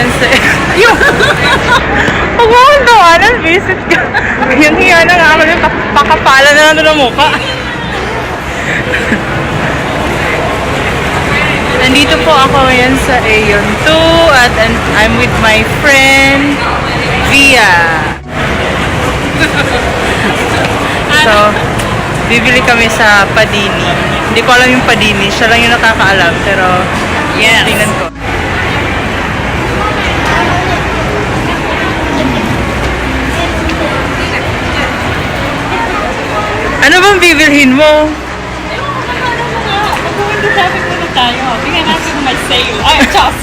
ngayon sa... Yung... Huwag mo akong tawanan, visit ka. Yung hiya na nga ako yung pakapala na lang ng mukha. Nandito po ako ngayon sa Aeon 2 at I'm with my friend, Via. So, bibili kami sa Padini. Hindi ko alam yung Padini. Siya lang yung nakakaalam. Pero, yeah, tingnan ko. Ano bang bibilhin mo? Mag-window shopping muna tayo. Bigyan natin kung may sale. Ay, just!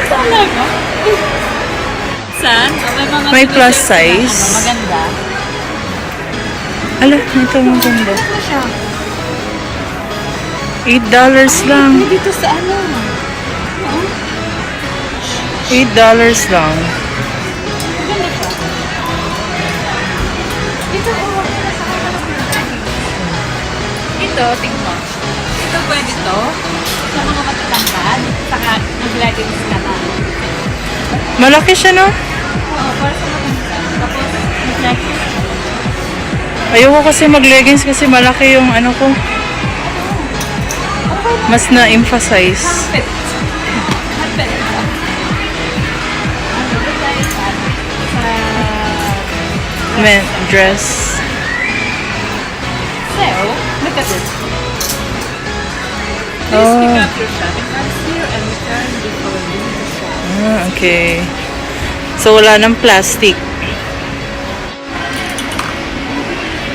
Saan talaga? Saan? May plus size. Maganda. Ala, ito maganda. Ano siya? $8 lang. Dito sa ano? $8 lang. Maganda siya. Dito po. Ito, tingnan. Ito pwede to. Sa mga matatangkad. Saka nag-leggings ka na. Malaki siya, no? Oo, para sa matangkad. Tapos nag-leggings. Ayoko kasi mag-leggings kasi malaki yung ano ko. Mas na-emphasize. Hapit. Hapit. Ano ba tayo sa Men, dress. So, look at this. Please Oh. pick up your shopping bags here and return before leaving the shop. Okay. So, wala ng plastic.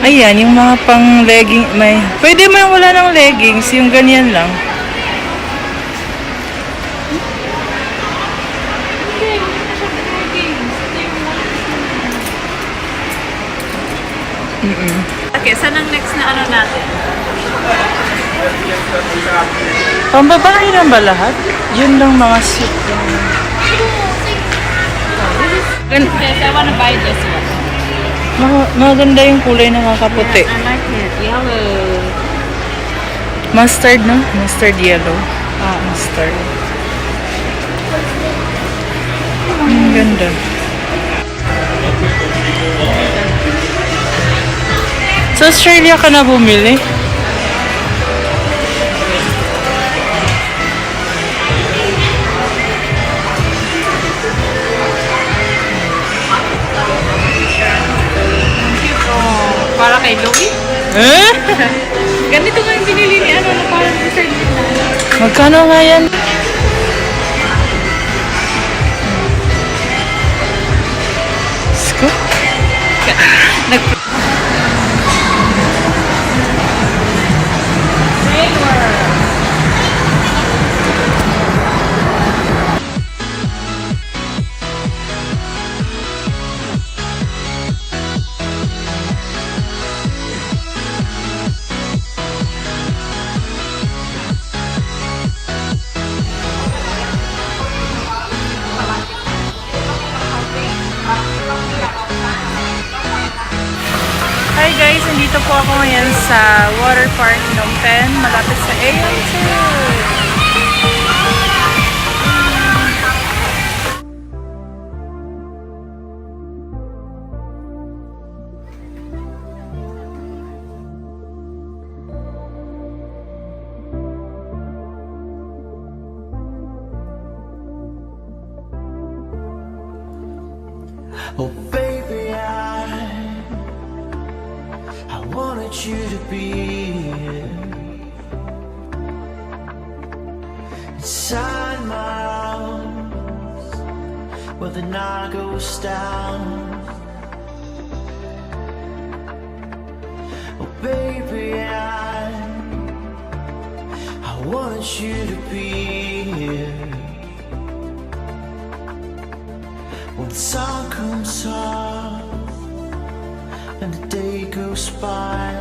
Ayan, yung mga pang legging, may, pwede mo yung wala ng leggings, yung ganyan lang. Okay, wala na siya ng leggings. Okay, saan ang next na ano natin? Pambabae lang ba lahat? Yun lang mga suit. Yes, I wanna buy this one. Maganda yung kulay na kakaputi. I like it. Yellow. Mustard, no? Mustard yellow. Mustard. Ang ganda. Sa Australia ka na bumili? Para kay Louie? Eh? Ganito nga yung binili ni ano na parang design nila. Magkano nga yan? Sko? Hi guys, nandito po ako ngayon sa water park Phnom Penh, malapit sa Aeon 2. Oh baby, I wanted you to be here inside my arms where the night goes down. Oh baby, I wanted you to be here when the sun comes up and the day goes by.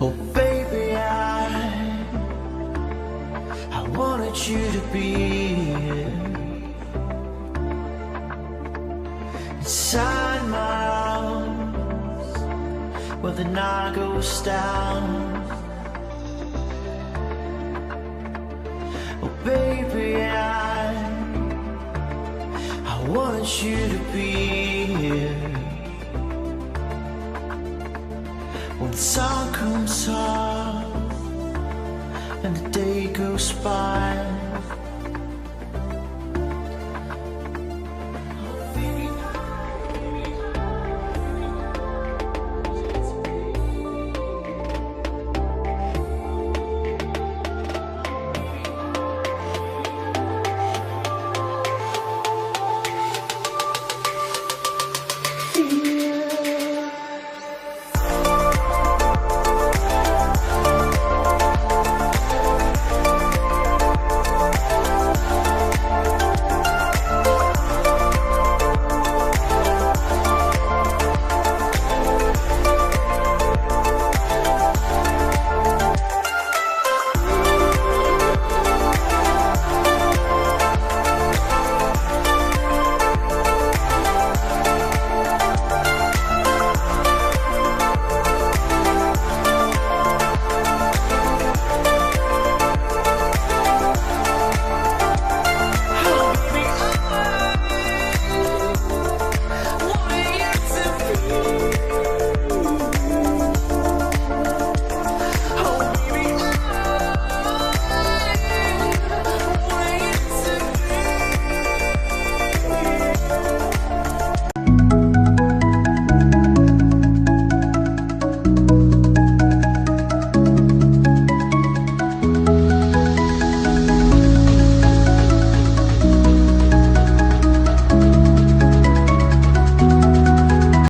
Oh baby, I wanted you to be here inside my arms where the night goes down. Oh baby, I wanted you to be here when the sun comes up and the day goes by.